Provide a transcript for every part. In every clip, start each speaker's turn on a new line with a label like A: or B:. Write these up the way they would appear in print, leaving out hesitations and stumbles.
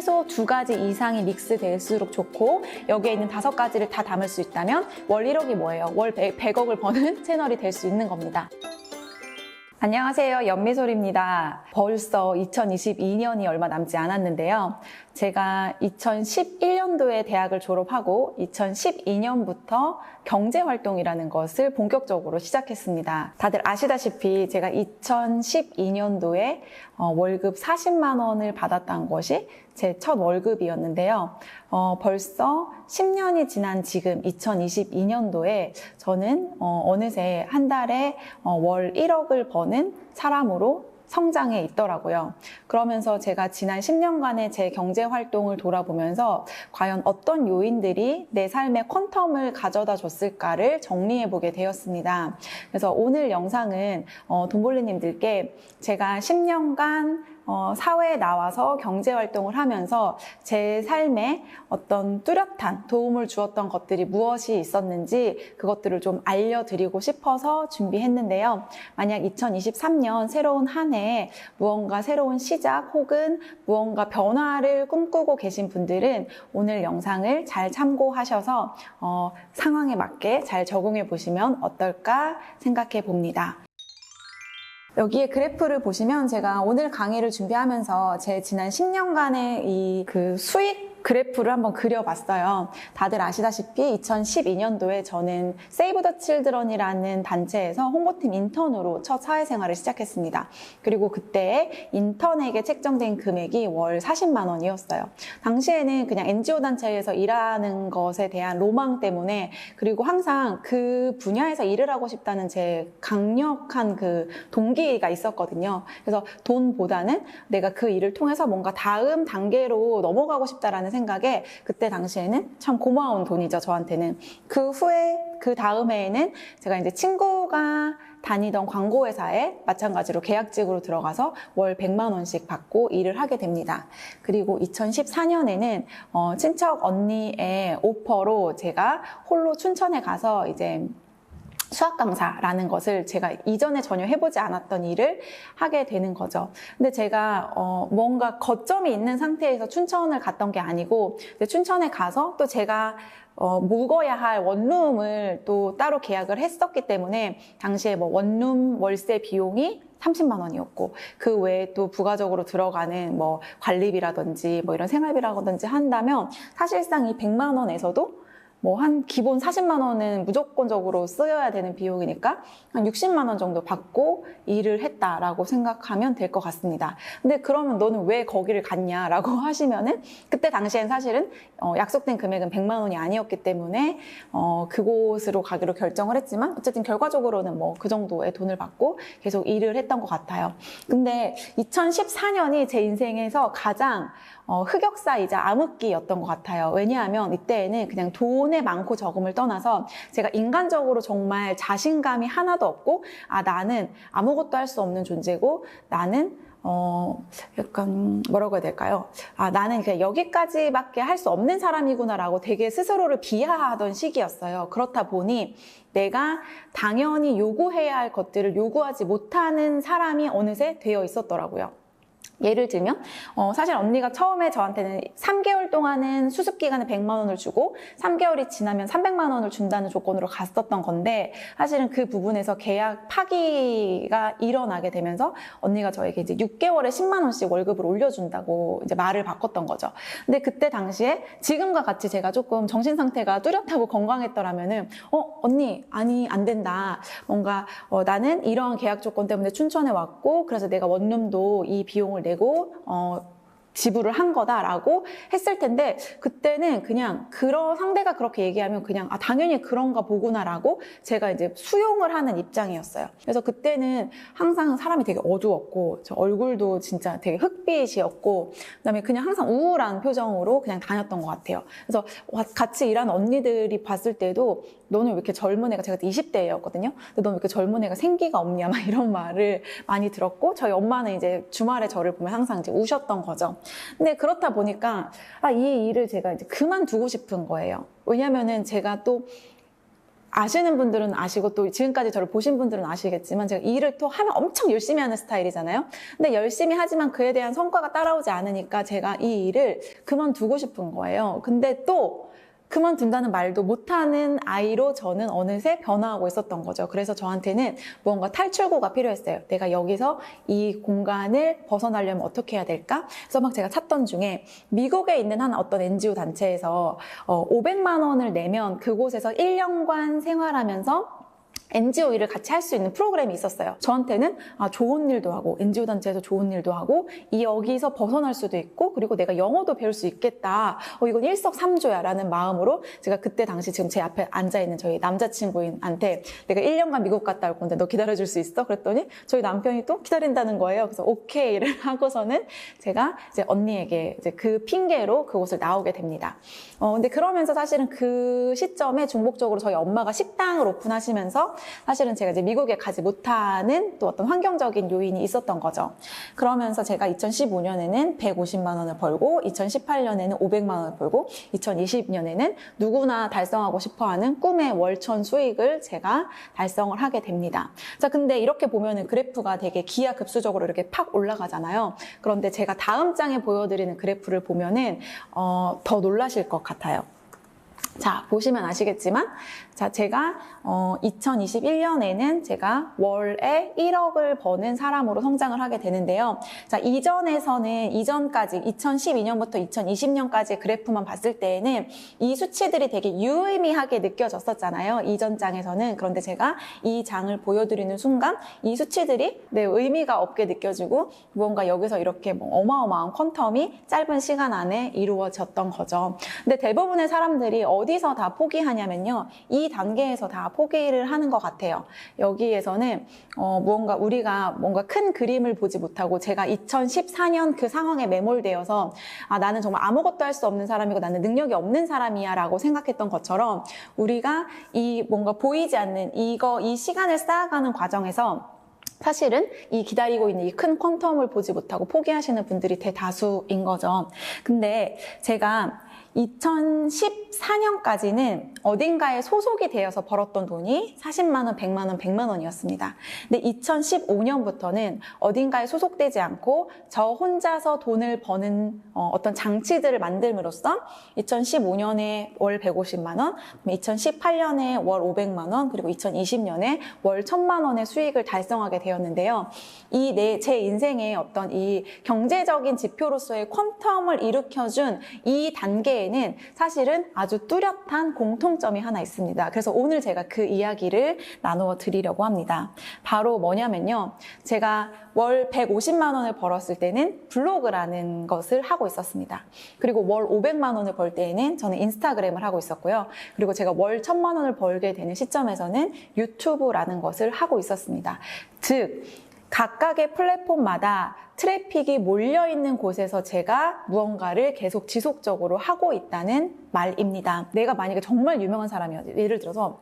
A: 최소 2가지 이상이 믹스될수록 좋고, 여기에 있는 5가지를 다 담을 수 있다면 월 1억이 뭐예요? 월 100억을 버는 채널이 될 수 있는 겁니다. 안녕하세요, 연미솔입니다. 벌써 2022년이 얼마 남지 않았는데요. 제가 2011년도에 대학을 졸업하고 2012년부터 경제활동이라는 것을 본격적으로 시작했습니다. 다들 아시다시피 제가 2012년도에 월급 40만 원을 받았던 것이 제 첫 월급이었는데요. 벌써 10년이 지난 지금 2022년도에 저는 어느새 한 달에 월 1억을 버는 사람으로 성장해 있더라고요. 그러면서 제가 지난 10년간의 제 경제 활동을 돌아보면서 과연 어떤 요인들이 내 삶의 퀀텀을 가져다 줬을까를 정리해 보게 되었습니다. 그래서 오늘 영상은 돈벌리님들께 제가 10년간 사회에 나와서 경제활동을 하면서 제 삶에 어떤 뚜렷한 도움을 주었던 것들이 무엇이 있었는지 그것들을 좀 알려드리고 싶어서 준비했는데요. 만약 2023년 새로운 한 해에 무언가 새로운 시작 혹은 무언가 변화를 꿈꾸고 계신 분들은 오늘 영상을 잘 참고하셔서 상황에 맞게 잘 적용해 보시면 어떨까 생각해 봅니다. 여기에 그래프를 보시면 제가 오늘 강의를 준비하면서 제 지난 10년간의 이 수익 그래프를 한번 그려봤어요. 다들 아시다시피 2012년도에 저는 세이브 더 칠드런이라는 단체에서 홍보팀 인턴으로 첫 사회생활을 시작했습니다. 그리고 그때 인턴에게 책정된 금액이 월 40만 원이었어요. 당시에는 그냥 NGO 단체에서 일하는 것에 대한 로망 때문에, 그리고 항상 그 분야에서 일을 하고 싶다는 제 강력한 그 동기가 있었거든요. 그래서 돈보다는 내가 그 일을 통해서 뭔가 다음 단계로 넘어가고 싶다라는 생각에 그때 당시에는 참 고마운 돈이죠, 저한테는. 그 후에, 그 다음 해에는 제가 이제 친구가 다니던 광고회사에 마찬가지로 계약직으로 들어가서 월 100만 원씩 받고 일을 하게 됩니다. 그리고 2014년에는 친척 언니의 오퍼로 제가 홀로 춘천에 가서 이제 수학 강사라는 것을 제가 이전에 전혀 해보지 않았던 일을 하게 되는 거죠. 근데 제가 뭔가 거점이 있는 상태에서 춘천을 갔던 게 아니고, 춘천에 가서 또 제가 묵어야 할 원룸을 또 따로 계약을 했었기 때문에 당시에 뭐 원룸 월세 비용이 30만 원이었고, 그 외에 또 부가적으로 들어가는 뭐 관리비라든지 뭐 이런 생활비라든지 한다면 사실상 이 100만 원에서도 뭐 한 기본 40만 원은 무조건적으로 쓰여야 되는 비용이니까 한 60만 원 정도 받고 일을 했다라고 생각하면 될 것 같습니다. 근데 그러면 너는 왜 거기를 갔냐라고 하시면은, 그때 당시엔 사실은 약속된 금액은 100만 원이 아니었기 때문에 그곳으로 가기로 결정을 했지만, 어쨌든 결과적으로는 뭐 그 정도의 돈을 받고 계속 일을 했던 것 같아요. 근데 2014년이 제 인생에서 가장 흑역사이자 암흑기였던 것 같아요. 왜냐하면 이때에는 그냥 돈의 많고 적음을 떠나서 제가 인간적으로 정말 자신감이 하나도 없고, 나는 아무것도 할 수 없는 존재고, 나는 약간 뭐라고 해야 될까요? 나는 그냥 여기까지밖에 할 수 없는 사람이구나라고 되게 스스로를 비하하던 시기였어요. 그렇다 보니 내가 당연히 요구해야 할 것들을 요구하지 못하는 사람이 어느새 되어 있었더라고요. 예를 들면 사실 언니가 처음에 저한테는 3개월 동안은 수습기간에 100만 원을 주고 3개월이 지나면 300만 원을 준다는 조건으로 갔었던 건데, 사실은 그 부분에서 계약 파기가 일어나게 되면서 언니가 저에게 이제 6개월에 10만 원씩 월급을 올려준다고 이제 말을 바꿨던 거죠. 근데 그때 당시에 지금과 같이 제가 조금 정신 상태가 뚜렷하고 건강했더라면은 언니 아니 안 된다, 뭔가 나는 이러한 계약 조건 때문에 춘천에 왔고, 그래서 내가 원룸도 이 비용을 내고 지불을 한 거다라고 했을 텐데, 그때는 그냥 상대가 그렇게 얘기하면 그냥 당연히 그런가 보구나라고 제가 이제 수용을 하는 입장이었어요. 그래서 그때는 항상 사람이 되게 어두웠고, 저 얼굴도 진짜 되게 흑빛이었고, 그다음에 그냥 항상 우울한 표정으로 그냥 다녔던 것 같아요. 그래서 같이 일하는 언니들이 봤을 때도 너는 왜 이렇게 젊은 애가, 제가 그때 20대였거든요. 근데 너는 왜 이렇게 젊은 애가 생기가 없냐 막 이런 말을 많이 들었고, 저희 엄마는 이제 주말에 저를 보면 항상 이제 우셨던 거죠. 근데 그렇다 보니까 이 일을 제가 이제 그만두고 싶은 거예요. 왜냐면은 제가 또 아시는 분들은 아시고 또 지금까지 저를 보신 분들은 아시겠지만 제가 일을 또 하면 엄청 열심히 하는 스타일이잖아요. 근데 열심히 하지만 그에 대한 성과가 따라오지 않으니까 제가 이 일을 그만두고 싶은 거예요. 근데 또 그만둔다는 말도 못하는 아이로 저는 어느새 변화하고 있었던 거죠. 그래서 저한테는 무언가 탈출구가 필요했어요. 내가 여기서 이 공간을 벗어나려면 어떻게 해야 될까? 그래서 막 제가 찾던 중에 미국에 있는 한 어떤 NGO 단체에서 500만 원을 내면 그곳에서 1년간 생활하면서 NGO 일을 같이 할 수 있는 프로그램이 있었어요. 저한테는 좋은 일도 하고 NGO 단체에서 좋은 일도 하고 여기서 벗어날 수도 있고 그리고 내가 영어도 배울 수 있겠다. 이건 일석삼조야 라는 마음으로 제가 그때 당시 지금 제 앞에 앉아있는 저희 남자친구한테 내가 1년간 미국 갔다 올 건데 너 기다려줄 수 있어? 그랬더니 저희 남편이 또 기다린다는 거예요. 그래서 오케이를 하고서는 제가 이제 언니에게 이제 그 핑계로 그곳을 나오게 됩니다. 근데 그러면서 사실은 그 시점에 중복적으로 저희 엄마가 식당을 오픈하시면서 사실은 제가 이제 미국에 가지 못하는 또 어떤 환경적인 요인이 있었던 거죠. 그러면서 제가 2015년에는 150만 원을 벌고 2018년에는 500만 원을 벌고 2020년에는 누구나 달성하고 싶어하는 꿈의 월천 수익을 제가 달성을 하게 됩니다. 자, 근데 이렇게 보면은 그래프가 되게 기하급수적으로 이렇게 팍 올라가잖아요. 그런데 제가 다음 장에 보여드리는 그래프를 보면은 더 놀라실 것 같아요. 자, 보시면 아시겠지만, 자, 제가 2021년에는 제가 월에 1억을 버는 사람으로 성장을 하게 되는데요. 자, 이전까지 2012년부터 2020년까지 그래프만 봤을 때에는 이 수치들이 되게 유의미하게 느껴졌었잖아요. 이전 장에서는. 그런데 제가 이 장을 보여드리는 순간 이 수치들이 의미가 없게 느껴지고 무언가 여기서 이렇게 어마어마한 퀀텀이 짧은 시간 안에 이루어졌던 거죠. 근데 대부분의 사람들이 어디서 다 포기하냐면요. 이 단계에서 다 포기를 하는 것 같아요. 여기에서는 우리가 뭔가 큰 그림을 보지 못하고 제가 2014년 그 상황에 매몰되어서 나는 정말 아무것도 할 수 없는 사람이고 나는 능력이 없는 사람이야 라고 생각했던 것처럼 우리가 이 뭔가 보이지 않는 이 시간을 쌓아가는 과정에서 사실은 이 기다리고 있는 이 큰 퀀텀을 보지 못하고 포기하시는 분들이 대다수인 거죠. 근데 제가 2014년까지는 어딘가에 소속이 되어서 벌었던 돈이 40만 원, 100만 원, 100만 원이었습니다. 근데 2015년부터는 어딘가에 소속되지 않고 저 혼자서 돈을 버는 어떤 장치들을 만들므로써 2015년에 월 150만 원, 2018년에 월 500만 원, 그리고 2020년에 월 1000만 원의 수익을 달성하게 되었는데요. 제 인생의 어떤 이 경제적인 지표로서의 퀀텀을 일으켜준 이 단계에 는 사실은 아주 뚜렷한 공통점이 하나 있습니다. 그래서 오늘 제가 그 이야기를 나누어 드리려고 합니다. 바로 뭐냐면요. 제가 월 150만 원을 벌었을 때는 블로그라는 것을 하고 있었습니다. 그리고 월 500만 원을 벌 때에는 저는 인스타그램을 하고 있었고요. 그리고 제가 월 1000만 원을 벌게 되는 시점에서는 유튜브라는 것을 하고 있었습니다. 즉, 각각의 플랫폼마다 트래픽이 몰려있는 곳에서 제가 무언가를 계속 지속적으로 하고 있다는 말입니다. 내가 만약에 정말 유명한 사람이에요. 예를 들어서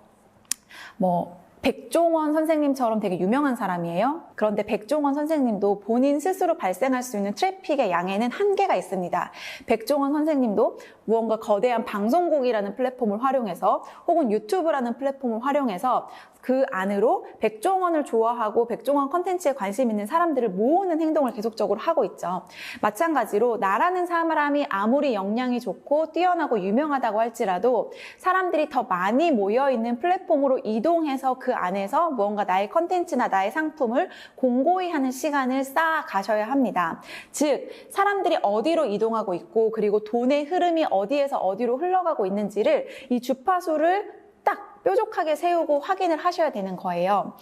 A: 백종원 선생님처럼 되게 유명한 사람이에요. 그런데 백종원 선생님도 본인 스스로 발생할 수 있는 트래픽의 양에는 한계가 있습니다. 백종원 선생님도 무언가 거대한 방송국이라는 플랫폼을 활용해서 혹은 유튜브라는 플랫폼을 활용해서 그 안으로 백종원을 좋아하고 백종원 컨텐츠에 관심 있는 사람들을 모으는 행동을 계속적으로 하고 있죠. 마찬가지로 나라는 사람이 아무리 역량이 좋고 뛰어나고 유명하다고 할지라도 사람들이 더 많이 모여있는 플랫폼으로 이동해서 그 안에서 무언가 나의 컨텐츠나 나의 상품을 공고히 하는 시간을 쌓아 가셔야 합니다. 즉, 사람들이 어디로 이동하고 있고 그리고 돈의 흐름이 어디에서 어디로 흘러가고 있는지를 이 주파수를 딱 뾰족하게 세우고 확인을 하셔야 되는 거예요.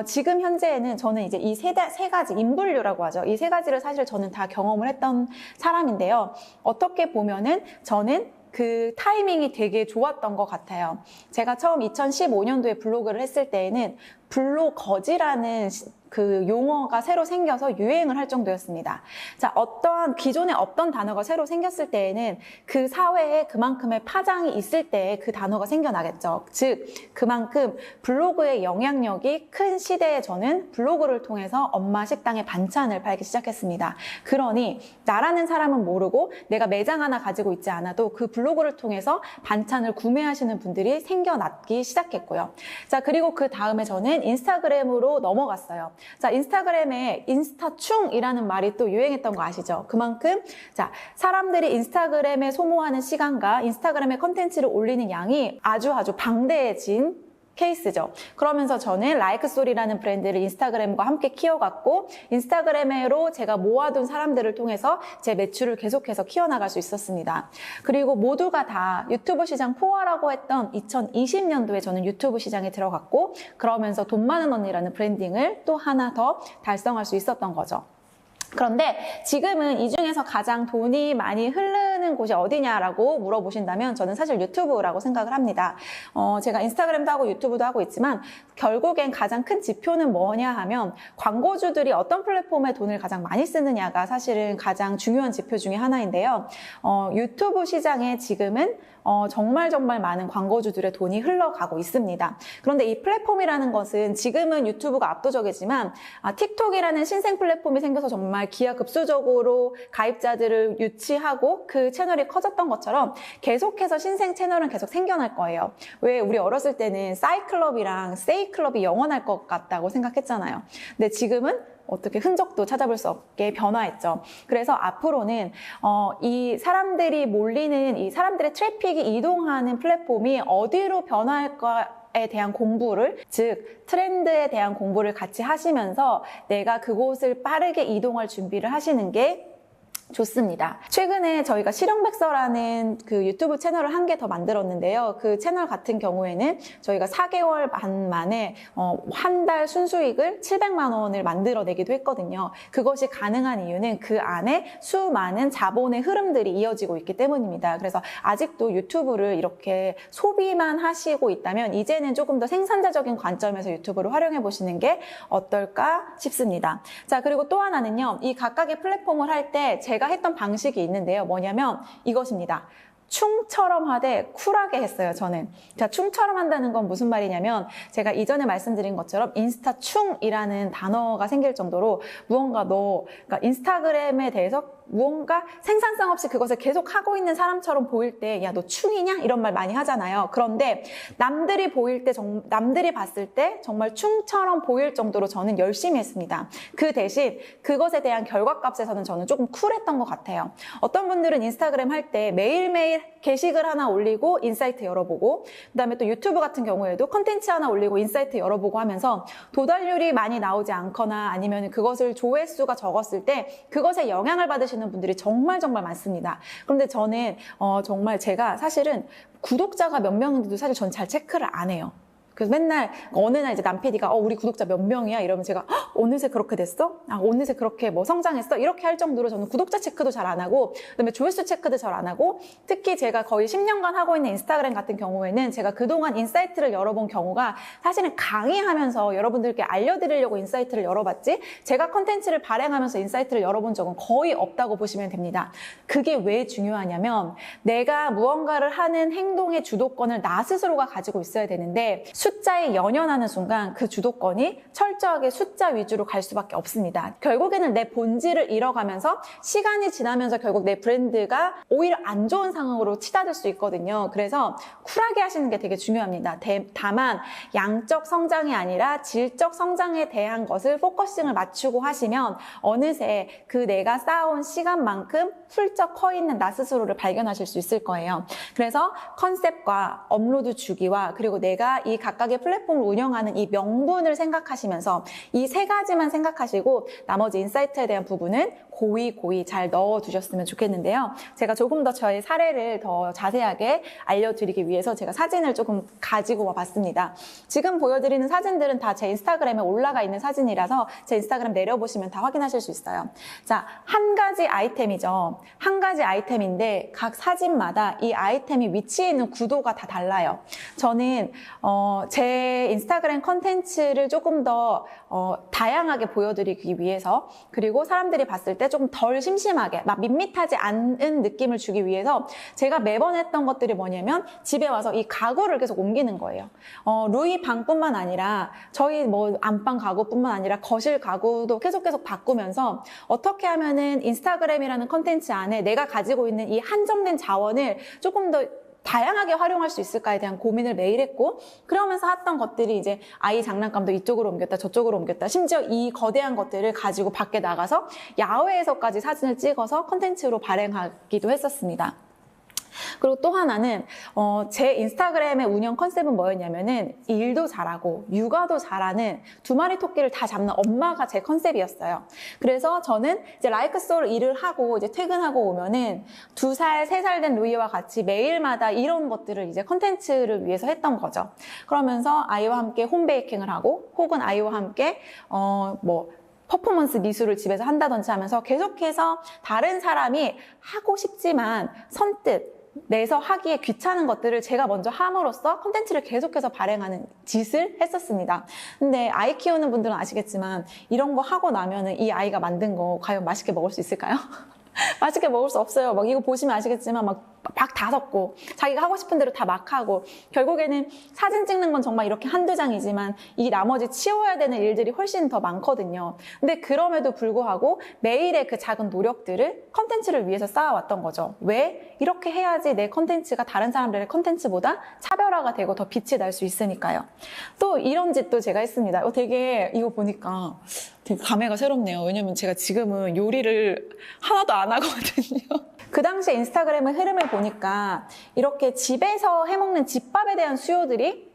A: 지금 현재에는 저는 이제 이 세 가지, 인분류라고 하죠. 이 세 가지를 사실 저는 다 경험을 했던 사람인데요. 어떻게 보면은 저는 그 타이밍이 되게 좋았던 것 같아요. 제가 처음 2015년도에 블로그를 했을 때에는 블로거지라는 그 용어가 새로 생겨서 유행을 할 정도였습니다. 자, 기존에 없던 단어가 새로 생겼을 때에는 그 사회에 그만큼의 파장이 있을 때 그 단어가 생겨나겠죠. 즉, 그만큼 블로그의 영향력이 큰 시대에 저는 블로그를 통해서 엄마 식당의 반찬을 팔기 시작했습니다. 그러니 나라는 사람은 모르고 내가 매장 하나 가지고 있지 않아도 그 블로그를 통해서 반찬을 구매하시는 분들이 생겨나기 시작했고요. 자, 그리고 그 다음에 저는 인스타그램으로 넘어갔어요. 자, 인스타그램에 인스타충이라는 말이 또 유행했던 거 아시죠? 그만큼 자, 사람들이 인스타그램에 소모하는 시간과 인스타그램에 컨텐츠를 올리는 양이 아주 방대해진 케이스죠. 그러면서 저는 라이크소리라는 브랜드를 인스타그램과 함께 키워갔고 인스타그램으로 제가 모아둔 사람들을 통해서 제 매출을 계속해서 키워나갈 수 있었습니다. 그리고 모두가 다 유튜브 시장 포화라고 했던 2020년도에 저는 유튜브 시장에 들어갔고 그러면서 돈 많은 언니라는 브랜딩을 또 하나 더 달성할 수 있었던 거죠. 그런데 지금은 이 중에서 가장 돈이 많이 흐르는 곳이 어디냐라고 물어보신다면 저는 사실 유튜브라고 생각을 합니다. 제가 인스타그램도 하고 유튜브도 하고 있지만 결국엔 가장 큰 지표는 뭐냐 하면 광고주들이 어떤 플랫폼에 돈을 가장 많이 쓰느냐가 사실은 가장 중요한 지표 중에 하나인데요. 유튜브 시장에 지금은 정말 많은 광고주들의 돈이 흘러가고 있습니다. 그런데 이 플랫폼이라는 것은 지금은 유튜브가 압도적이지만 틱톡이라는 신생 플랫폼이 생겨서 정말 기하급수적으로 가입자들을 유치하고 그 채널이 커졌던 것처럼 계속해서 신생 채널은 계속 생겨날 거예요. 왜 우리 어렸을 때는 싸이클럽이랑 세이클럽이 영원할 것 같다고 생각했잖아요. 근데 지금은 어떻게 흔적도 찾아볼 수 없게 변화했죠. 그래서 앞으로는 이 사람들이 몰리는 이 사람들의 트래픽이 이동하는 플랫폼이 어디로 변화할까에 대한 공부를, 즉 트렌드에 대한 공부를 같이 하시면서 내가 그곳을 빠르게 이동할 준비를 하시는 게 좋습니다. 최근에 저희가 실용백서라는 그 유튜브 채널을 한 개 더 만들었는데요. 그 채널 같은 경우에는 저희가 4개월 반 만에 한 달 순수익을 700만 원을 만들어내기도 했거든요. 그것이 가능한 이유는 그 안에 수많은 자본의 흐름들이 이어지고 있기 때문입니다. 그래서 아직도 유튜브를 이렇게 소비만 하시고 있다면 이제는 조금 더 생산자적인 관점에서 유튜브를 활용해 보시는 게 어떨까 싶습니다. 자, 그리고 또 하나는요. 이 각각의 플랫폼을 할 때 제가 했던 방식이 있는데요. 뭐냐면 이것입니다. 충처럼 하되 쿨하게 했어요, 저는. 자, 충처럼 한다는 건 무슨 말이냐면 제가 이전에 말씀드린 것처럼 인스타충이라는 단어가 생길 정도로 그러니까 인스타그램에 대해서 무언가 생산성 없이 그것을 계속 하고 있는 사람처럼 보일 때 야, 너 충이냐? 이런 말 많이 하잖아요. 그런데 남들이 봤을 때 정말 충처럼 보일 정도로 저는 열심히 했습니다. 그 대신 그것에 대한 결과값에서는 저는 조금 쿨했던 것 같아요. 어떤 분들은 인스타그램 할 때 매일매일 게시글 하나 올리고 인사이트 열어보고 그다음에 또 유튜브 같은 경우에도 컨텐츠 하나 올리고 인사이트 열어보고 하면서 도달률이 많이 나오지 않거나 아니면 그것을 조회수가 적었을 때 그것에 영향을 받으시는 분들이 정말 많습니다. 그런데 저는 정말 제가 사실은 구독자가 몇 명인지도 사실 전 잘 체크를 안 해요. 그래서 맨날 어느 날 이제 남 PD가 우리 구독자 몇 명이야? 이러면 제가 어느새 그렇게 됐어? 어느새 그렇게 뭐 성장했어? 이렇게 할 정도로 저는 구독자 체크도 잘 안 하고 그다음에 조회수 체크도 잘 안 하고 특히 제가 거의 10년간 하고 있는 인스타그램 같은 경우에는 제가 그동안 인사이트를 열어본 경우가 사실은 강의하면서 여러분들께 알려드리려고 인사이트를 열어봤지 제가 컨텐츠를 발행하면서 인사이트를 열어본 적은 거의 없다고 보시면 됩니다. 그게 왜 중요하냐면 내가 무언가를 하는 행동의 주도권을 나 스스로가 가지고 있어야 되는데 숫자에 연연하는 순간 그 주도권이 철저하게 숫자 위주로 갈 수밖에 없습니다. 결국에는 내 본질을 잃어가면서 시간이 지나면서 결국 내 브랜드가 오히려 안 좋은 상황으로 치닫을 수 있거든요. 그래서 쿨하게 하시는 게 되게 중요합니다. 다만 양적 성장이 아니라 질적 성장에 대한 것을 포커싱을 맞추고 하시면 어느새 그 내가 쌓아온 시간만큼 훌쩍 커 있는 나 스스로를 발견하실 수 있을 거예요. 그래서 컨셉과 업로드 주기와 그리고 내가 이 각각의 플랫폼을 운영하는 이 명분을 생각하시면서 이 세 가지만 생각하시고 나머지 인사이트에 대한 부분은 고이 잘 넣어두셨으면 좋겠는데요. 제가 조금 더 저의 사례를 더 자세하게 알려드리기 위해서 제가 사진을 조금 가지고 와봤습니다. 지금 보여드리는 사진들은 다 제 인스타그램에 올라가 있는 사진이라서 제 인스타그램 내려보시면 다 확인하실 수 있어요. 자, 한 가지 아이템이죠. 한 가지 아이템인데 각 사진마다 이 아이템이 위치해 있는 구도가 다 달라요. 저는 제 인스타그램 컨텐츠를 조금 더 다양하게 보여드리기 위해서, 그리고 사람들이 봤을 때 조금 덜 심심하게 막 밋밋하지 않은 느낌을 주기 위해서 제가 매번 했던 것들이 뭐냐면 집에 와서 이 가구를 계속 옮기는 거예요. 루이 방뿐만 아니라 저희 뭐 안방 가구뿐만 아니라 거실 가구도 계속 바꾸면서 어떻게 하면은 인스타그램이라는 컨텐츠 안에 내가 가지고 있는 이 한정된 자원을 조금 더 다양하게 활용할 수 있을까에 대한 고민을 매일 했고, 그러면서 했던 것들이 이제 아이 장난감도 이쪽으로 옮겼다 저쪽으로 옮겼다, 심지어 이 거대한 것들을 가지고 밖에 나가서 야외에서까지 사진을 찍어서 컨텐츠로 발행하기도 했었습니다. 그리고 또 하나는 제 인스타그램의 운영 컨셉은 뭐였냐면은 일도 잘하고 육아도 잘하는 두 마리 토끼를 다 잡는 엄마가 제 컨셉이었어요. 그래서 저는 이제 라이크소울 일을 하고 이제 퇴근하고 오면은 2살, 3살 된 루이와 같이 매일마다 이런 것들을 이제 컨텐츠를 위해서 했던 거죠. 그러면서 아이와 함께 홈베이킹을 하고, 혹은 아이와 함께 퍼포먼스 미술을 집에서 한다든지 하면서 계속해서 다른 사람이 하고 싶지만 선뜻 내서 하기에 귀찮은 것들을 제가 먼저 함으로써 콘텐츠를 계속해서 발행하는 짓을 했었습니다. 근데 아이 키우는 분들은 아시겠지만 이런 거 하고 나면은 이 아이가 만든 거 과연 맛있게 먹을 수 있을까요? 맛있게 먹을 수 없어요. 막 이거 보시면 아시겠지만 막 다 섞고 자기가 하고 싶은 대로 다 막 하고, 결국에는 사진 찍는 건 정말 이렇게 한두 장이지만 이 나머지 치워야 되는 일들이 훨씬 더 많거든요. 근데 그럼에도 불구하고 매일의 그 작은 노력들을 컨텐츠를 위해서 쌓아왔던 거죠. 왜? 이렇게 해야지 내 컨텐츠가 다른 사람들의 컨텐츠보다 차별화가 되고 더 빛이 날 수 있으니까요. 또 이런 짓도 제가 했습니다. 되게 이거 보니까 되게 감회가 새롭네요. 왜냐면 제가 지금은 요리를 하나도 안 하거든요. 그 당시에 인스타그램의 흐름을 보니까 이렇게 집에서 해먹는 집밥에 대한 수요들이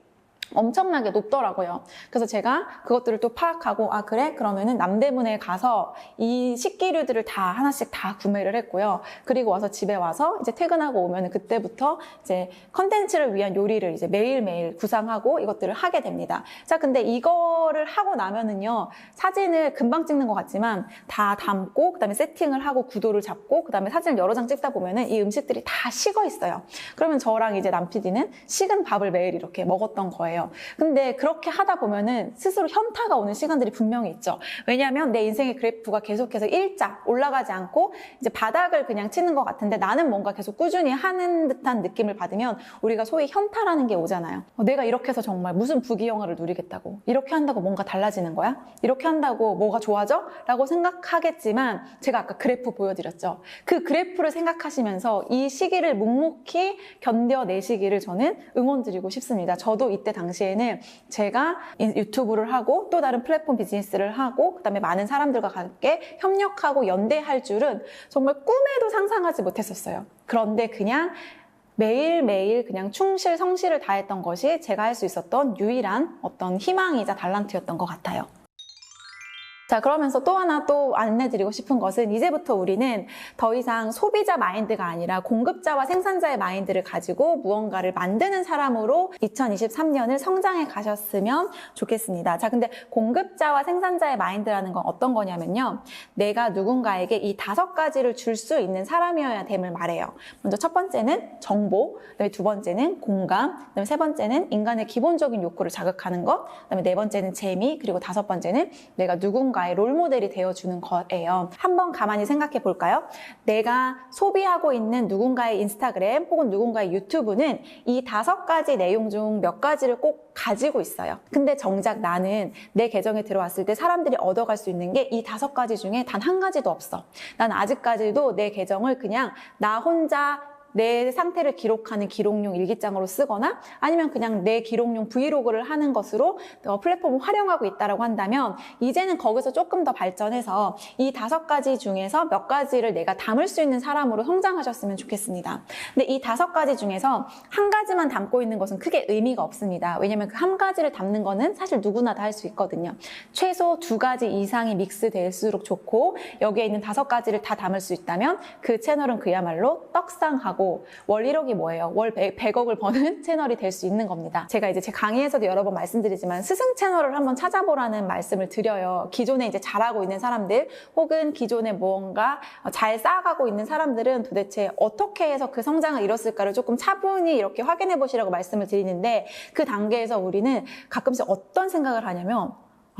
A: 엄청나게 높더라고요. 그래서 제가 그것들을 또 파악하고, 아 그래? 그러면은 남대문에 가서 이 식기류들을 다 하나씩 다 구매를 했고요. 그리고 와서 집에 와서 이제 퇴근하고 오면은 그때부터 이제 컨텐츠를 위한 요리를 이제 매일매일 구상하고 이것들을 하게 됩니다. 자, 근데 이거를 하고 나면은요, 사진을 금방 찍는 것 같지만 다 담고, 그 다음에 세팅을 하고 구도를 잡고, 그 다음에 사진을 여러 장 찍다 보면은 이 음식들이 다 식어 있어요. 그러면 저랑 이제 남 PD는 식은 밥을 매일 이렇게 먹었던 거예요. 근데 그렇게 하다 보면은 스스로 현타가 오는 시간들이 분명히 있죠. 왜냐하면 내 인생의 그래프가 계속해서 일자 올라가지 않고 이제 바닥을 그냥 치는 것 같은데, 나는 뭔가 계속 꾸준히 하는 듯한 느낌을 받으면 우리가 소위 현타라는 게 오잖아요. 내가 이렇게 해서 정말 무슨 부귀영화를 누리겠다고, 이렇게 한다고 뭔가 달라지는 거야? 이렇게 한다고 뭐가 좋아져? 라고 생각하겠지만, 제가 아까 그래프 보여드렸죠. 그 그래프를 생각하시면서 이 시기를 묵묵히 견뎌내시기를 저는 응원드리고 싶습니다. 저도 이때 당시에는 제가 유튜브를 하고 또 다른 플랫폼 비즈니스를 하고 그다음에 많은 사람들과 함께 협력하고 연대할 줄은 정말 꿈에도 상상하지 못했었어요. 그런데 그냥 매일매일 그냥 충실 성실을 다했던 것이 제가 할 수 있었던 유일한 어떤 희망이자 달란트였던 것 같아요. 자, 그러면서 또 하나 또 안내드리고 싶은 것은, 이제부터 우리는 더 이상 소비자 마인드가 아니라 공급자와 생산자의 마인드를 가지고 무언가를 만드는 사람으로 2023년을 성장해 가셨으면 좋겠습니다. 자, 근데 공급자와 생산자의 마인드라는 건 어떤 거냐면요, 내가 누군가에게 이 5가지를 줄 수 있는 사람이어야 됨을 말해요. 먼저 첫 번째는 정보, 그다음에 두 번째는 공감, 그다음에 세 번째는 인간의 기본적인 욕구를 자극하는 것, 그다음에 네 번째는 재미, 그리고 다섯 번째는 내가 누군가의 롤모델이 되어주는 거예요. 한번 가만히 생각해 볼까요? 내가 소비하고 있는 누군가의 인스타그램 혹은 누군가의 유튜브는 이 5가지 내용 중 몇 가지를 꼭 가지고 있어요. 근데 정작 나는 내 계정에 들어왔을 때 사람들이 얻어갈 수 있는 게 이 5가지 중에 단 한 가지도 없어. 난 아직까지도 내 계정을 그냥 나 혼자 내 상태를 기록하는 기록용 일기장으로 쓰거나 아니면 그냥 내 기록용 브이로그를 하는 것으로 플랫폼을 활용하고 있다고 한다면, 이제는 거기서 조금 더 발전해서 이 5가지 중에서 몇 가지를 내가 담을 수 있는 사람으로 성장하셨으면 좋겠습니다. 근데 이 5가지 중에서 한 가지만 담고 있는 것은 크게 의미가 없습니다. 왜냐면 그 한 가지를 담는 거는 사실 누구나 다 할 수 있거든요. 최소 2가지 이상이 믹스될수록 좋고, 여기에 있는 5가지를 다 담을 수 있다면 그 채널은 그야말로 떡상하고 성장하고 월 1억이 뭐예요? 월 100억을 버는 채널이 될 수 있는 겁니다. 제가 이제 제 강의에서도 여러 번 말씀드리지만 스승 채널을 한번 찾아보라는 말씀을 드려요. 기존에 이제 잘하고 있는 사람들 혹은 기존에 무언가 잘 쌓아가고 있는 사람들은 도대체 어떻게 해서 그 성장을 이뤘을까를 조금 차분히 이렇게 확인해 보시라고 말씀을 드리는데, 그 단계에서 우리는 가끔씩 어떤 생각을 하냐면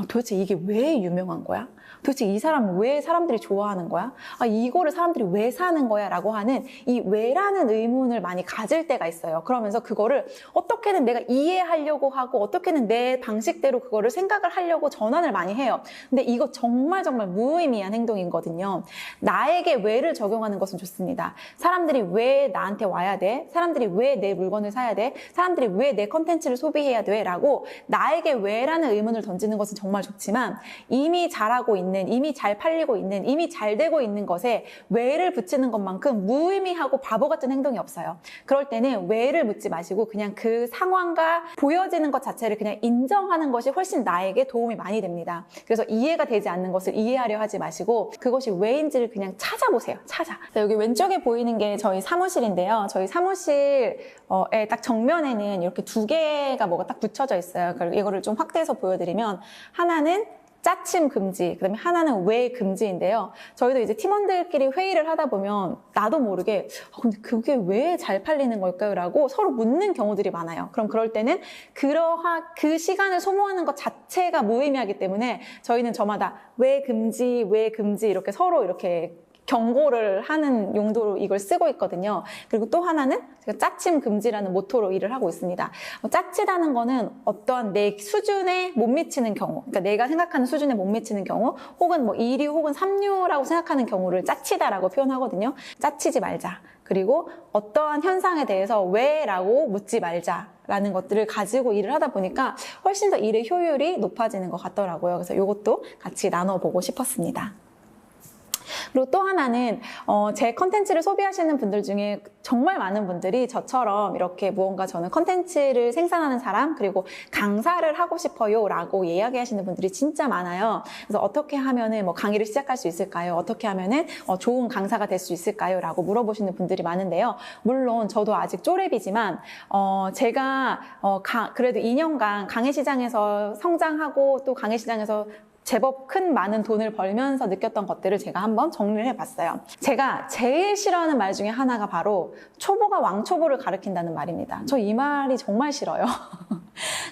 A: 도대체 이게 왜 유명한 거야? 도대체 이 사람은 왜 사람들이 좋아하는 거야? 이거를 사람들이 왜 사는 거야? 라고 하는 이 왜라는 의문을 많이 가질 때가 있어요. 그러면서 그거를 어떻게든 내가 이해하려고 하고 어떻게든 내 방식대로 그거를 생각을 하려고 전환을 많이 해요. 근데 이거 정말 무의미한 행동이거든요. 나에게 왜를 적용하는 것은 좋습니다. 사람들이 왜 나한테 와야 돼? 사람들이 왜 내 물건을 사야 돼? 사람들이 왜 내 컨텐츠를 소비해야 돼? 라고 나에게 왜라는 의문을 던지는 것은 정말 좋지만, 이미 잘하고 있는, 이미 잘 팔리고 있는, 이미 잘 되고 있는 것에 왜를 붙이는 것만큼 무의미하고 바보 같은 행동이 없어요. 그럴 때는 왜를 묻지 마시고 그냥 그 상황과 보여지는 것 자체를 그냥 인정하는 것이 훨씬 나에게 도움이 많많이 됩니다. 그래서 이해가 되지 않는 것을 이해하려 하지 마시고 그것이 왜인지를 그냥 찾아보세요. 여기 왼쪽에 보이는 게 저희 사무실인데요. 저희 사무실에 딱 정면에는 이렇게 두 개가 뭐가 딱 붙여져 있어요. 이거를 좀 확대해서 보여드리면, 하나는 짜침 금지, 그다음에 하나는 왜 금지인데요. 저희도 이제 팀원들끼리 회의를 하다 보면 나도 모르게 근데 그게 왜 잘 팔리는 걸까요? 라고 서로 묻는 경우들이 많아요. 그럼 그럴 때는 그 시간을 소모하는 것 자체가 무의미하기 때문에 저희는 저마다 왜 금지 이렇게 서로 이렇게 경고를 하는 용도로 이걸 쓰고 있거든요. 그리고 또 하나는 제가 짜침 금지라는 모토로 일을 하고 있습니다. 짜치다는 거는 어떠한 내 수준에 못 미치는 경우, 그러니까 내가 생각하는 수준에 못 미치는 경우, 혹은 뭐 2류 혹은 3류라고 생각하는 경우를 짜치다라고 표현하거든요. 짜치지 말자. 그리고 어떠한 현상에 대해서 왜? 라고 묻지 말자라는 것들을 가지고 일을 하다 보니까 훨씬 더 일의 효율이 높아지는 것 같더라고요. 그래서 이것도 같이 나눠보고 싶었습니다. 그리고 또 하나는 제 컨텐츠를 소비하시는 분들 중에 정말 많은 분들이 저처럼 이렇게 무언가 저는 컨텐츠를 생산하는 사람, 그리고 강사를 하고 싶어요 라고 이야기하시는 분들이 진짜 많아요. 그래서 어떻게 하면은 뭐 강의를 시작할 수 있을까요? 어떻게 하면은 좋은 강사가 될 수 있을까요? 라고 물어보시는 분들이 많은데요. 물론 저도 아직 쪼렙이지만 제가 그래도 2년간 강의 시장에서 성장하고 또 강의 시장에서 제법 많은 돈을 벌면서 느꼈던 것들을 제가 한번 정리를 해봤어요. 제가 제일 싫어하는 말 중에 하나가 바로 초보가 왕초보를 가리킨다는 말입니다. 저 이 말이 정말 싫어요.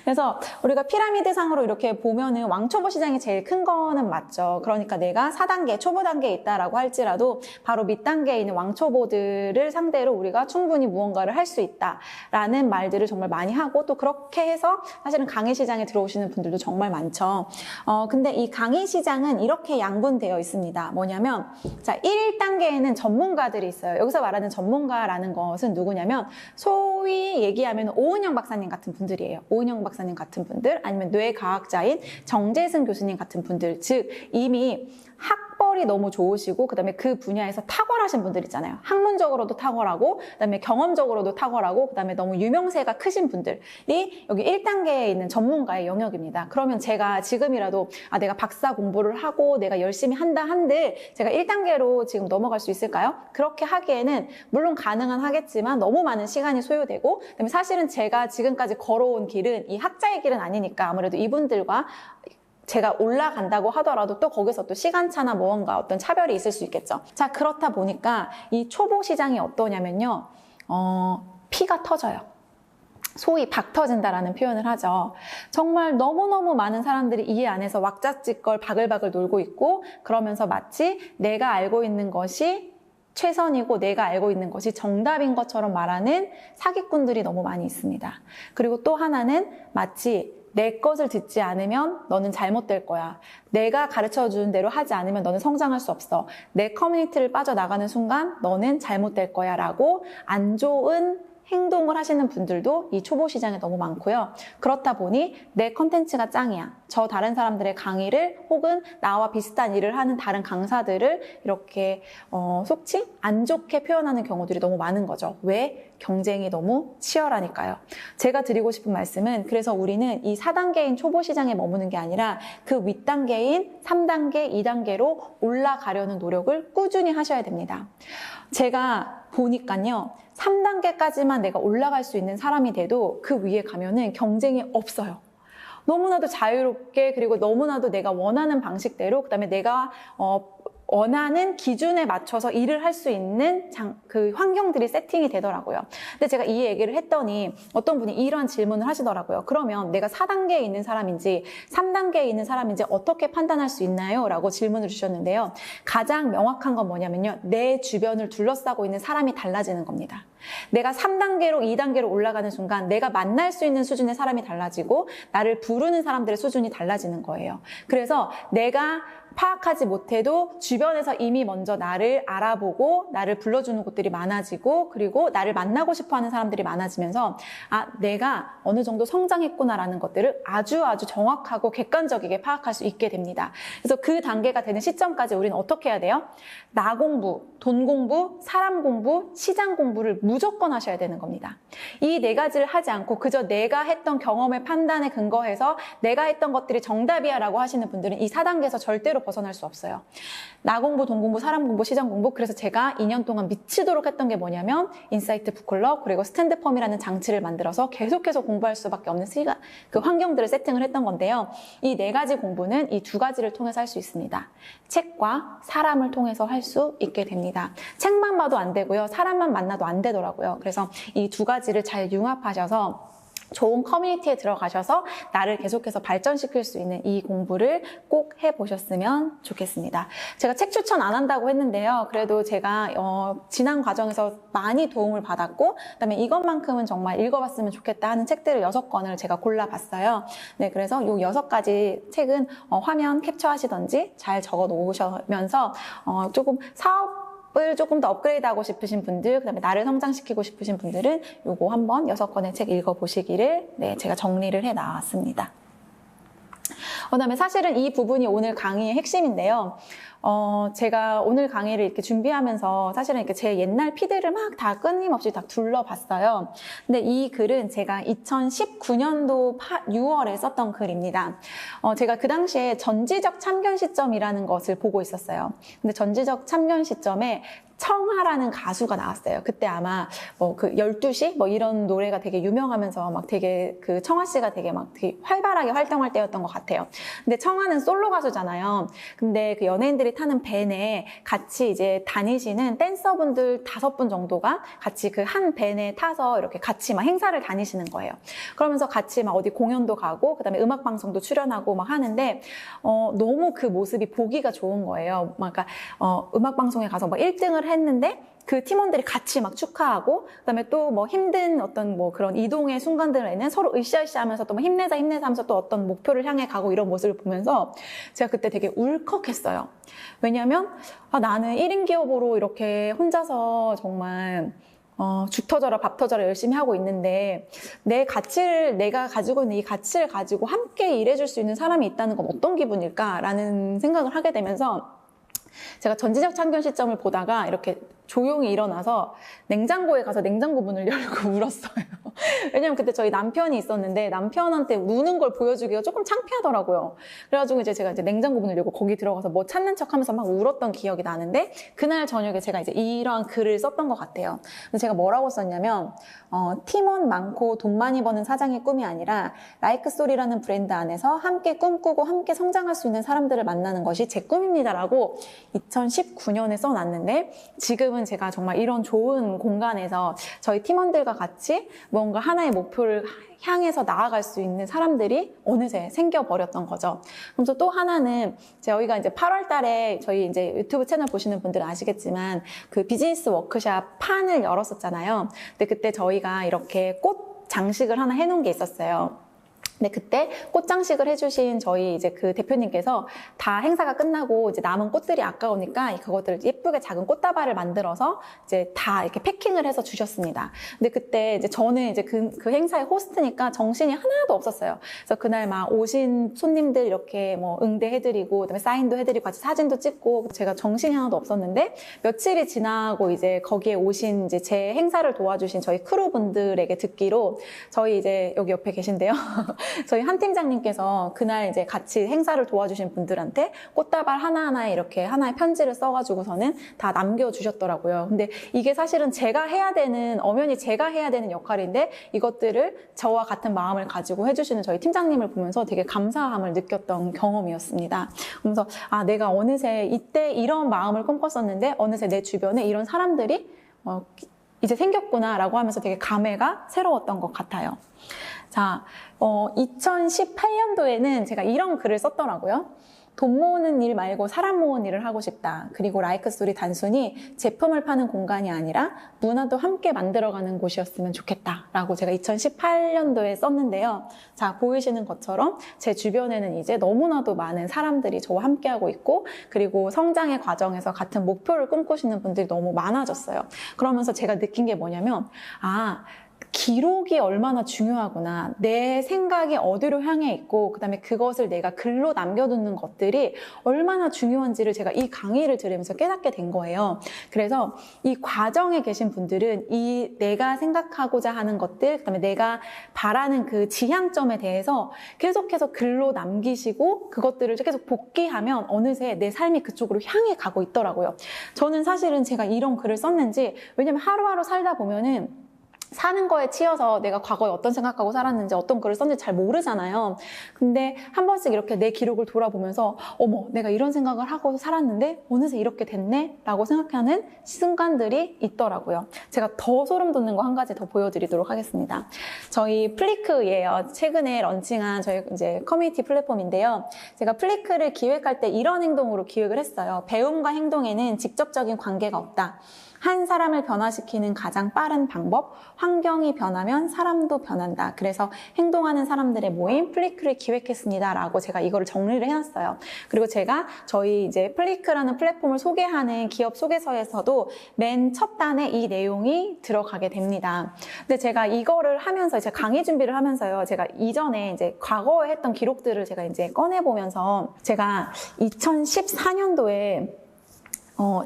A: 그래서 우리가 피라미드상으로 이렇게 보면은 왕초보 시장이 제일 큰 거는 맞죠. 그러니까 내가 4단계, 초보 단계에 있다라고 할지라도 바로 밑단계에 있는 왕초보들을 상대로 우리가 충분히 무언가를 할 수 있다라는 말들을 정말 많이 하고, 또 그렇게 해서 사실은 강의 시장에 들어오시는 분들도 정말 많죠. 근데 이 강의 시장은 이렇게 양분되어 있습니다. 뭐냐면, 자, 1단계에는 전문가들이 있어요. 여기서 말하는 전문가라는 것은 누구냐면, 소위 얘기하면 오은영 박사님 같은 분들이에요. 오은영 박사님 같은 분들, 아니면 뇌과학자인 정재승 교수님 같은 분들, 즉 이미 학벌이 너무 좋으시고 그다음에 그 분야에서 탁월하신 분들 있잖아요. 학문적으로도 탁월하고 그다음에 경험적으로도 탁월하고 그다음에 너무 유명세가 크신 분들이 여기 1단계에 있는 전문가의 영역입니다. 그러면 제가 지금이라도 내가 박사 공부를 하고 내가 열심히 한다 한들 제가 1단계로 지금 넘어갈 수 있을까요? 그렇게 하기에는 물론 가능은 하겠지만 너무 많은 시간이 소요되고, 그다음에 사실은 제가 지금까지 걸어온 길은 이 학자의 길은 아니니까 아무래도 이분들과 제가 올라간다고 하더라도 또 거기서 또 시간차나 무언가 어떤 차별이 있을 수 있겠죠. 자, 그렇다 보니까 이 초보 시장이 어떠냐면요. 피가 터져요. 소위 박 터진다라는 표현을 하죠. 정말 너무너무 많은 사람들이 이 안에서 왁자지껄 바글바글 놀고 있고, 그러면서 마치 내가 알고 있는 것이 최선이고 내가 알고 있는 것이 정답인 것처럼 말하는 사기꾼들이 너무 많이 있습니다. 그리고 또 하나는 마치 내 것을 듣지 않으면 너는 잘못될 거야. 내가 가르쳐주는 대로 하지 않으면 너는 성장할 수 없어. 내 커뮤니티를 빠져나가는 순간 너는 잘못될 거야 라고 안 좋은 행동을 하시는 분들도 이 초보 시장에 너무 많고요. 그렇다 보니 내 컨텐츠가 짱이야. 저 다른 사람들의 강의를 혹은 나와 비슷한 일을 하는 다른 강사들을 이렇게 속칭 안 좋게 표현하는 경우들이 너무 많은 거죠. 왜? 경쟁이 너무 치열하니까요. 제가 드리고 싶은 말씀은, 그래서 우리는 이 4단계인 초보 시장에 머무는 게 아니라 그 윗단계인 3단계, 2단계로 올라가려는 노력을 꾸준히 하셔야 됩니다. 제가 보니까요, 3단계까지만 내가 올라갈 수 있는 사람이 돼도 그 위에 가면은 경쟁이 없어요. 너무나도 자유롭게, 그리고 너무나도 내가 원하는 방식대로, 그다음에 내가 원하는 기준에 맞춰서 일을 할 수 있는 그 환경들이 세팅이 되더라고요. 근데 제가 이 얘기를 했더니 어떤 분이 이러한 질문을 하시더라고요. 그러면 내가 4단계에 있는 사람인지 3단계에 있는 사람인지 어떻게 판단할 수 있나요? 라고 질문을 주셨는데요. 가장 명확한 건 뭐냐면요, 내 주변을 둘러싸고 있는 사람이 달라지는 겁니다. 내가 3단계로 2단계로 올라가는 순간 내가 만날 수 있는 수준의 사람이 달라지고 나를 부르는 사람들의 수준이 달라지는 거예요. 그래서 내가 파악하지 못해도 주변에서 이미 먼저 나를 알아보고 나를 불러주는 곳들이 많아지고, 그리고 나를 만나고 싶어하는 사람들이 많아지면서 내가 어느 정도 성장했구나라는 것들을 아주 정확하고 객관적이게 파악할 수 있게 됩니다. 그래서 그 단계가 되는 시점까지 우리는 어떻게 해야 돼요? 나 공부, 돈 공부, 사람 공부, 시장 공부를 무조건 하셔야 되는 겁니다. 이 4가지를 하지 않고 그저 내가 했던 경험의 판단에 근거해서 내가 했던 것들이 정답이야 라고 하시는 분들은 이 4단계에서 절대로 벗어날 수 없어요. 나 공부, 돈 공부, 사람 공부, 시장 공부. 그래서 제가 2년 동안 미치도록 했던 게 뭐냐면 인사이트 북클럽, 그리고 스탠드펌이라는 장치를 만들어서 계속해서 공부할 수밖에 없는 그 환경들을 세팅을 했던 건데요. 이 4가지 공부는 이 2가지를 통해서 할 수 있습니다. 책과 사람을 통해서 할 수 있게 됩니다. 책만 봐도 안 되고요. 사람만 만나도 안 되더라고요. 그래서 이 2가지를 잘 융합하셔서 좋은 커뮤니티에 들어가셔서 나를 계속해서 발전시킬 수 있는 이 공부를 꼭 해보셨으면 좋겠습니다. 제가 책 추천 안 한다고 했는데요. 그래도 제가 지난 과정에서 많이 도움을 받았고, 그다음에 이것만큼은 정말 읽어봤으면 좋겠다 하는 책들을 6권을 제가 골라봤어요. 네, 그래서 이 6가지 책은 화면 캡처하시던지 잘 적어 놓으시면서 조금 사업을 조금 더 업그레이드하고 싶으신 분들, 그다음에 나를 성장시키고 싶으신 분들은 요거 한번 6권의 책 읽어보시기를 제가 정리를 해 나왔습니다. 그다음에 사실은 이 부분이 오늘 강의의 핵심인데요. 제가 오늘 강의를 이렇게 준비하면서 사실은 이렇게 제 옛날 피드를 막 다 끊임없이 다 둘러봤어요. 근데 이 글은 제가 2019년도 6월에 썼던 글입니다. 제가 그 당시에 전지적 참견 시점이라는 것을 보고 있었어요. 근데 전지적 참견 시점에 청하라는 가수가 나왔어요. 그때 아마 그 12시 이런 노래가 되게 유명하면서 막 되게 그 청아 씨가 되게 활발하게 활동할 때였던 것 같아요. 근데 청아는 솔로 가수잖아요. 근데 그 연예인들이 타는 밴에 같이 이제 다니시는 댄서분들 5분 정도가 같이 그 한 밴에 타서 이렇게 같이 막 행사를 다니시는 거예요. 그러면서 같이 막 어디 공연도 가고, 그다음에 음악 방송도 출연하고 막 하는데 너무 그 모습이 보기가 좋은 거예요. 그러니까 음악 방송에 가서 1등을 했는데 그 팀원들이 같이 막 축하하고, 그다음에 또 힘든 어떤 그런 이동의 순간들에는 서로 으쌰으쌰 하면서 또 힘내자 하면서 또 어떤 목표를 향해 가고, 이런 모습을 보면서 제가 그때 되게 울컥했어요. 왜냐면 나는 1인 기업으로 이렇게 혼자서 정말 죽 터져라 밥 터져라 열심히 하고 있는데 내 가치를, 내가 가지고 있는 이 가치를 가지고 함께 일해줄 수 있는 사람이 있다는 건 어떤 기분일까라는 생각을 하게 되면서 제가 전지적 참견 시점을 보다가 이렇게 조용히 일어나서 냉장고에 가서 냉장고 문을 열고 울었어요. 왜냐면 그때 저희 남편이 있었는데 남편한테 우는 걸 보여주기가 조금 창피하더라고요. 그래가지고 제가 냉장고 문을 열고 거기 들어가서 찾는 척 하면서 막 울었던 기억이 나는데, 그날 저녁에 제가 이러한 글을 썼던 것 같아요. 근데 제가 뭐라고 썼냐면, 팀원 많고 돈 많이 버는 사장의 꿈이 아니라 라이크스토리라는 브랜드 안에서 함께 꿈꾸고 함께 성장할 수 있는 사람들을 만나는 것이 제 꿈입니다라고 2019년에 써놨는데, 지금은 제가 정말 이런 좋은 공간에서 저희 팀원들과 같이 뭔가 하나의 목표를 향해서 나아갈 수 있는 사람들이 어느새 생겨버렸던 거죠. 그래서 또 하나는 저희가 이제 8월 달에 저희 이제 유튜브 채널 보시는 분들은 아시겠지만 그 비즈니스 워크샵 판을 열었었잖아요. 근데 그때 저희가 이렇게 꽃 장식을 하나 해놓은 게 있었어요. 근데 그때 꽃장식을 해주신 저희 이제 그 대표님께서 다 행사가 끝나고 이제 남은 꽃들이 아까우니까 그것들을 예쁘게 작은 꽃다발을 만들어서 이제 다 이렇게 패킹을 해서 주셨습니다. 근데 그때 이제 저는 이제 그 행사의 호스트니까 정신이 하나도 없었어요. 그래서 그날 막 오신 손님들 이렇게 응대해드리고, 그다음에 사인도 해드리고, 같이 사진도 찍고, 제가 정신이 하나도 없었는데 며칠이 지나고 이제 거기에 오신 이제 제 행사를 도와주신 저희 크루분들에게 듣기로, 저희 이제 여기 옆에 계신데요. 저희 한 팀장님께서 그날 이제 같이 행사를 도와주신 분들한테 꽃다발 하나하나에 이렇게 하나의 편지를 써가지고서는 다 남겨주셨더라고요. 근데 이게 사실은 제가 해야 되는, 엄연히 제가 해야 되는 역할인데 이것들을 저와 같은 마음을 가지고 해주시는 저희 팀장님을 보면서 되게 감사함을 느꼈던 경험이었습니다. 그러면서 내가 어느새 이때 이런 마음을 꿈꿨었는데 어느새 내 주변에 이런 사람들이 이제 생겼구나라고 하면서 되게 감회가 새로웠던 것 같아요. 자, 2018년도에는 제가 이런 글을 썼더라고요. 돈 모으는 일 말고 사람 모으는 일을 하고 싶다. 그리고 라이크스토리 단순히 제품을 파는 공간이 아니라 문화도 함께 만들어가는 곳이었으면 좋겠다. 라고 제가 2018년도에 썼는데요. 자, 보이시는 것처럼 제 주변에는 이제 너무나도 많은 사람들이 저와 함께하고 있고, 그리고 성장의 과정에서 같은 목표를 꿈꾸시는 분들이 너무 많아졌어요. 그러면서 제가 느낀 게 뭐냐면, 기록이 얼마나 중요하구나. 내 생각이 어디로 향해 있고 그다음에 그것을 내가 글로 남겨두는 것들이 얼마나 중요한지를 제가 이 강의를 들으면서 깨닫게 된 거예요. 그래서 이 과정에 계신 분들은 이 내가 생각하고자 하는 것들, 그다음에 내가 바라는 그 지향점에 대해서 계속해서 글로 남기시고 그것들을 계속 복기하면 어느새 내 삶이 그쪽으로 향해 가고 있더라고요. 저는 사실은 제가 이런 글을 썼는지, 왜냐면 하루하루 살다 보면은 사는 거에 치여서 내가 과거에 어떤 생각하고 살았는지 어떤 글을 썼는지 잘 모르잖아요. 근데 한 번씩 이렇게 내 기록을 돌아보면서 어머, 내가 이런 생각을 하고 살았는데 어느새 이렇게 됐네? 라고 생각하는 순간들이 있더라고요. 제가 더 소름 돋는 거 한 가지 더 보여드리도록 하겠습니다. 저희 플리크예요. 최근에 런칭한 저희 이제 커뮤니티 플랫폼인데요. 제가 플리크를 기획할 때 이런 행동으로 기획을 했어요. 배움과 행동에는 직접적인 관계가 없다. 한 사람을 변화시키는 가장 빠른 방법, 환경이 변하면 사람도 변한다. 그래서 행동하는 사람들의 모임 플리크를 기획했습니다. 라고 제가 이거를 정리를 해놨어요. 그리고 제가 저희 이제 플리크라는 플랫폼을 소개하는 기업 소개서에서도 맨 첫 단에 이 내용이 들어가게 됩니다. 근데 제가 이거를 하면서 이제 강의 준비를 하면서요. 제가 이전에 이제 과거에 했던 기록들을 제가 이제 꺼내보면서 제가 2014년도에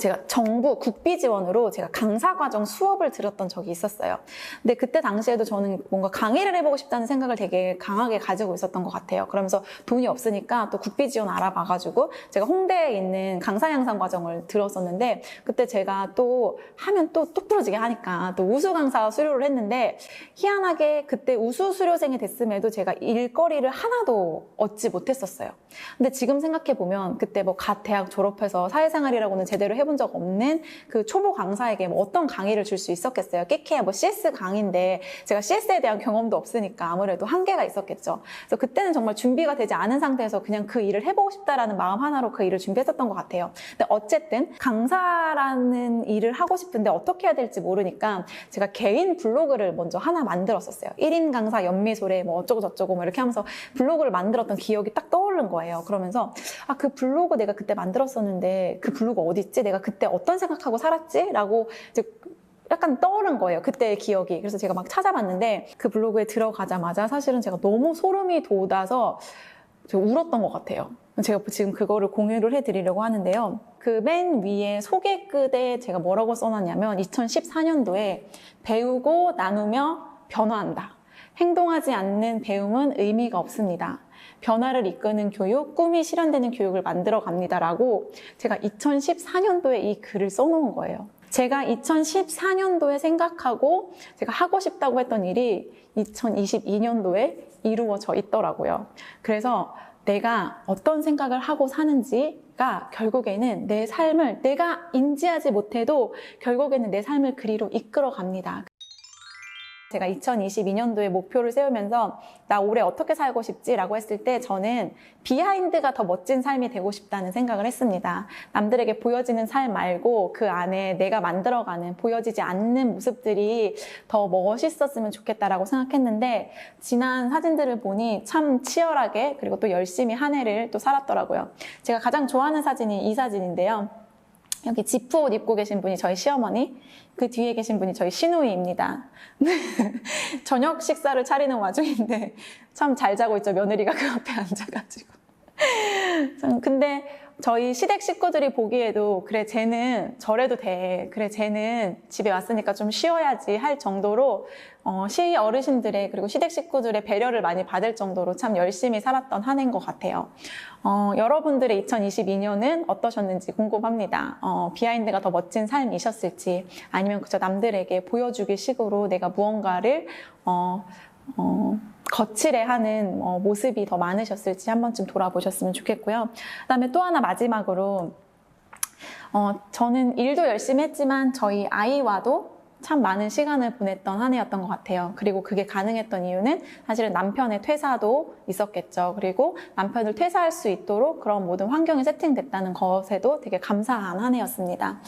A: 제가 정부 국비 지원으로 제가 강사과정 수업을 들었던 적이 있었어요. 근데 그때 당시에도 저는 뭔가 강의를 해보고 싶다는 생각을 되게 강하게 가지고 있었던 것 같아요. 그러면서 돈이 없으니까 또 국비 지원 알아봐가지고 제가 홍대에 있는 강사 양성 과정을 들었었는데, 그때 제가 또 하면 또 똑부러지게 하니까 또 우수 강사 수료를 했는데, 희한하게 그때 우수 수료생이 됐음에도 제가 일거리를 하나도 얻지 못했었어요. 근데 지금 생각해보면 그때 뭐 갓 대학 졸업해서 사회생활이라고는 제대로 해본 적 없는 그 초보 강사에게 뭐 어떤 강의를 줄 수 있었겠어요. 끼케야 뭐 CS 강의인데 제가 CS에 대한 경험도 없으니까 아무래도 한계가 있었겠죠. 그래서 그때는 정말 준비가 되지 않은 상태에서 그냥 그 일을 해보고 싶다라는 마음 하나로 그 일을 준비했었던 것 같아요. 근데 어쨌든 강사라는 일을 하고 싶은데 어떻게 해야 될지 모르니까 제가 개인 블로그를 먼저 하나 만들었었어요. 1인 강사 연미소래 뭐 어쩌고 저쩌고 뭐 이렇게 하면서 블로그를 만들었던 기억이 딱 떠오른 거예요. 그러면서 그 블로그 내가 그때 만들었었는데 그 블로그 어디 있지? 내가 그때 어떤 생각하고 살았지? 라고 이제 약간 떠오른 거예요. 그때의 기억이. 그래서 제가 막 찾아봤는데 그 블로그에 들어가자마자 사실은 제가 너무 소름이 돋아서 제가 울었던 것 같아요. 제가 지금 그거를 공유를 해드리려고 하는데요. 그 맨 위에 소개 끝에 제가 뭐라고 써놨냐면 2014년도에 배우고 나누며 변화한다. 행동하지 않는 배움은 의미가 없습니다. 변화를 이끄는 교육, 꿈이 실현되는 교육을 만들어 갑니다라고 제가 2014년도에 이 글을 써놓은 거예요. 제가 2014년도에 생각하고 제가 하고 싶다고 했던 일이 2022년도에 이루어져 있더라고요. 그래서 내가 어떤 생각을 하고 사는지가 결국에는 내 삶을 내가 인지하지 못해도 결국에는 내 삶을 그리로 이끌어 갑니다. 제가 2022년도에 목표를 세우면서 나 올해 어떻게 살고 싶지? 라고 했을 때 저는 비하인드가 더 멋진 삶이 되고 싶다는 생각을 했습니다. 남들에게 보여지는 삶 말고 그 안에 내가 만들어가는 보여지지 않는 모습들이 더 멋있었으면 좋겠다라고 생각했는데, 지난 사진들을 보니 참 치열하게 그리고 또 열심히 한 해를 또 살았더라고요. 제가 가장 좋아하는 사진이 이 사진인데요. 여기 지프 옷 입고 계신 분이 저희 시어머니, 그 뒤에 계신 분이 저희 시누이입니다. 저녁 식사를 차리는 와중인데 참 잘 자고 있죠. 며느리가 그 앞에 앉아가지고. 근데 저희 시댁 식구들이 보기에도 그래 쟤는 저래도 돼. 그래 쟤는 집에 왔으니까 좀 쉬어야지 할 정도로 시 어르신들의 그리고 시댁 식구들의 배려를 많이 받을 정도로 참 열심히 살았던 한 해인 것 같아요. 여러분들의 2022년은 어떠셨는지 궁금합니다. 비하인드가 더 멋진 삶이셨을지 아니면 그저 남들에게 보여주기 식으로 내가 무언가를 거칠해하는 모습이 더 많으셨을지 한 번쯤 돌아보셨으면 좋겠고요. 그다음에 또 하나 마지막으로 저는 일도 열심히 했지만 저희 아이와도 참 많은 시간을 보냈던 한 해였던 것 같아요. 그리고 그게 가능했던 이유는 사실은 남편의 퇴사도 있었겠죠. 그리고 남편을 퇴사할 수 있도록 그런 모든 환경이 세팅됐다는 것에도 되게 감사한 한 해였습니다.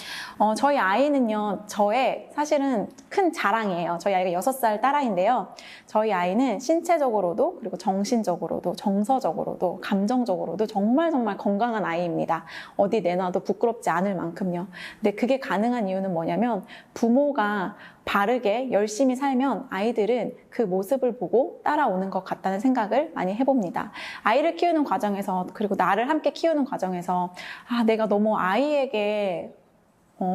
A: 저희 아이는요, 저의 사실은 큰 자랑이에요. 저희 아이가 6살 딸아이인데요. 저희 아이는 신체적으로도 그리고 정신적으로도 정서적으로도 감정적으로도 정말 건강한 아이입니다. 어디 내놔도 부끄럽지 않을 만큼요. 근데 그게 가능한 이유는 뭐냐면 부모가 바르게 열심히 살면 아이들은 그 모습을 보고 따라오는 것 같다는 생각을 많이 해봅니다. 아이를 키우는 과정에서 그리고 나를 함께 키우는 과정에서 내가 너무 아이에게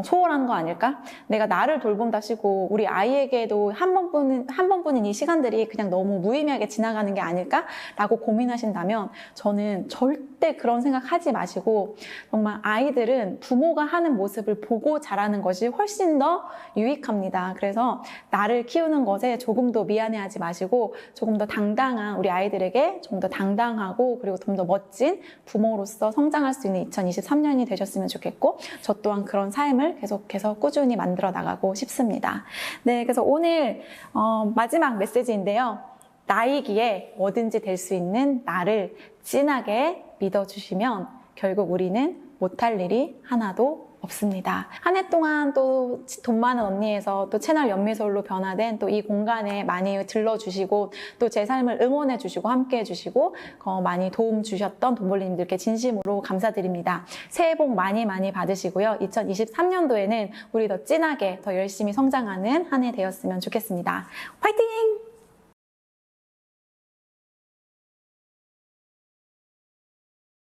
A: 소홀한 거 아닐까? 내가 나를 돌본다시고 우리 아이에게도 한 번뿐인 이 시간들이 그냥 너무 무의미하게 지나가는 게 아닐까? 라고 고민하신다면 저는 절대 그런 생각 하지 마시고 정말 아이들은 부모가 하는 모습을 보고 자라는 것이 훨씬 더 유익합니다. 그래서 나를 키우는 것에 조금 더 미안해하지 마시고 조금 더 당당한 우리 아이들에게 좀 더 당당하고 그리고 좀 더 멋진 부모로서 성장할 수 있는 2023년이 되셨으면 좋겠고 저 또한 그런 삶을 계속해서 꾸준히 만들어 나가고 싶습니다. 네, 그래서 오늘 마지막 메시지인데요. 나이기에 뭐든지 될 수 있는 나를 진하게 믿어주시면 결국 우리는 못할 일이 하나도 없습니다. 한 해 동안 또 돈 많은 언니에서 또 채널 연미솔로 변화된 또 이 공간에 많이 들러주시고 또 제 삶을 응원해주시고 함께해주시고 많이 도움 주셨던 돈벌이님들께 진심으로 감사드립니다. 새해 복 많이 받으시고요. 2023년도에는 우리 더 진하게 더 열심히 성장하는 한 해 되었으면 좋겠습니다. 화이팅!